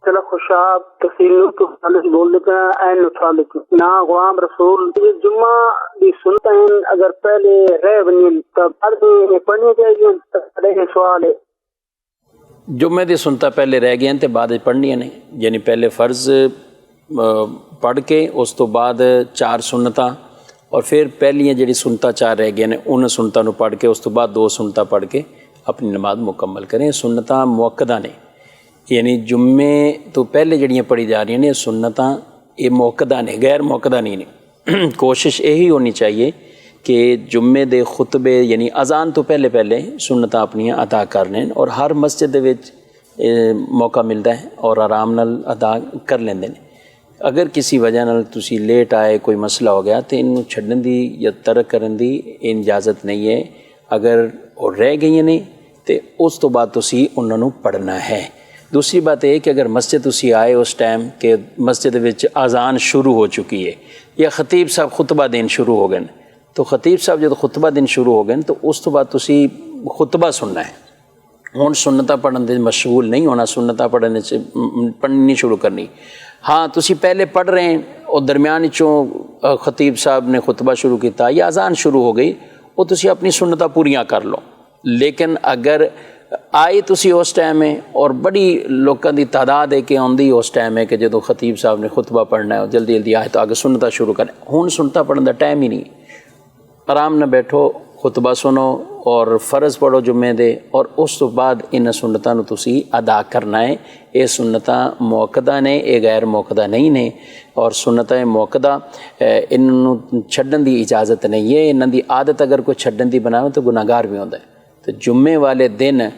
चलो खुशाब तफसील तो बोल देते हैं ऐन मुतालिक ना गुलाम रसूल ये जुम्मा भी सुनते हैं अगर पहले रह बनी तो बाद में पढ़नी चाहिए तो सवाल है जुम्मे दी सुनता पहले रह गए तो बाद पढ़नी नहीं यानी पहले फ़र्ज़ पढ़ के उस तो बाद 4 सुन्नतां और फिर पहलियां जी सुनता 4 रह गए ने उन सुनता पढ़ के उस तो बाद 2 सुनता पढ़ के अपनी नमाज मुकम्मल करें। सुन्नतां मुअक्कदा ने यानी जुम्मे तो पहले जड़ियाँ पढ़ी जा रही ने सुन्नतां ये मुअक्कदा ने गैर मुअक्कदा नहीं ने। कोशिश यही होनी चाहिए कि जुम्मे दे खुतबे यानी अजान तो पहले पहले सुन्नतां अपनियां अदा करने और हर मस्जिद दे विच मौका मिलता है और आराम नाल अदा कर लेंदे ने। अगर किसी वजह नाल तुसी लेट आए कोई मसला हो गया तो इनू छड्डन दी या तरक करन दी इजाज़त नहीं है। अगर वो रह गई ने तो उस तो बाद तुसी उन्हां नू पढ़ना है। दूसरी बात यह कि अगर मस्जिद तुसी आए उस टाइम के मस्जिद विच अजान शुरू हो चुकी है या खतीब साहब खुतबा देन शुरू हो गए तो खतीब साहब जो खुतबा दिन शुरू हो गए तो उस तो बाद तुसी खुतबा सुनना है। हुण सुन्नता पढ़न दे मशगूल नहीं होना, सुन्नता पढ़ने से पढ़नी नहीं शुरू करनी। हाँ तुसी पहले पढ़ रहे हैं और दरम्यान चों खतीब साहब ने खुतबा शुरू किया या अजान शुरू हो गई वो तुसी अपनी सुन्नता पूरियां कर लो। लेकिन अगर आए तुसी उस टाइम है और बड़ी लोगों की तादाद है कि आँदी उस टाइम है कि जो खतीब साहब ने खुतबा पढ़ना है जल्दी जल्दी आए तो आगे सुन्नता शुरू करें। हुण सुन्नता पढ़ने का टाइम ही नहीं, आराम न बैठो खुतबा सुनो और फ़र्ज़ पढ़ो जुम्मे दे और उस तो बाद इन सुन्नतां नूं तुसी अदा करना है। ये सुन्नतां मुअक्कदा ने, ये गैर मुअक्कदा नहीं ने और सुन्नतां मुअक्कदा इन्हूं छड्डन दी इजाज़त नहीं है। इन्हां दी आदत अगर कोई छड्डन दी बनावे तो गुनाहगार भी होंदा है। तो जुम्मे वाले दिन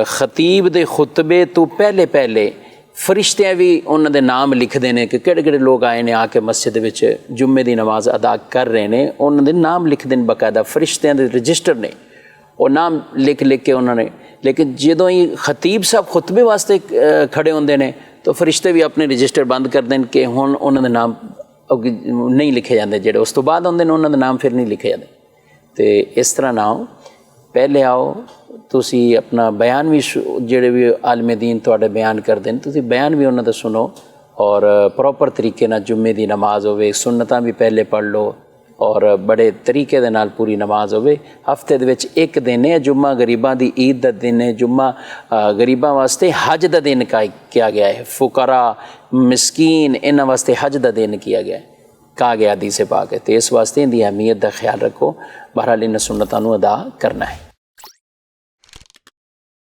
खतीब दे खुतबे तो पहले पहले फरिश्ते भी उन्होंने नाम लिखते हैं कि किहड़े लोग आए ने आके मस्जिद विच जुम्मे की नमाज अदा कर रहे हैं। उन्होंने नाम लिखते हैं, बाकायदा फरिश्तियां दे रजिस्टर ने और नाम लिख के उन्होंने। लेकिन जदों ही खतीब साहब खुतबे वास्ते खड़े होंदे ने तो फरिश्ते भी अपने रजिस्टर बंद कर दें कि हुण उन्होंने नाम नहीं लिखे जाते, जेडे उस तो बाद आउंदे ने उन्होंने नाम फिर नहीं लिखे जाते। तो इस तरह ना हो, पहले आओ तुसी अपना बयान भी जेडे भी आलमे दीन तुहाडे बयान करते हैं तुसी बयान भी उन्होंने सुनो और प्रॉपर तरीके नाल जुम्मे की नमाज होवे, सुन्नतां भी पहले पढ़ लो और बड़े तरीके दे नाल पूरी नमाज होवे। हफ्ते दे विच एक दिन है जुम्मा, गरीबां दी ईद दा दिन है जुम्मा, गरीबां वास्ते हज दा दिन किया गया है। फुकरा मिसकीन इन्हां वास्ते हज दा दिन किया गया है, कहा गया हदीस पाक है। तो इस वास्ते इहदी अहमियत का ख्याल रखो। बहरहाल इन सुन्नतां नूं अदा करना है।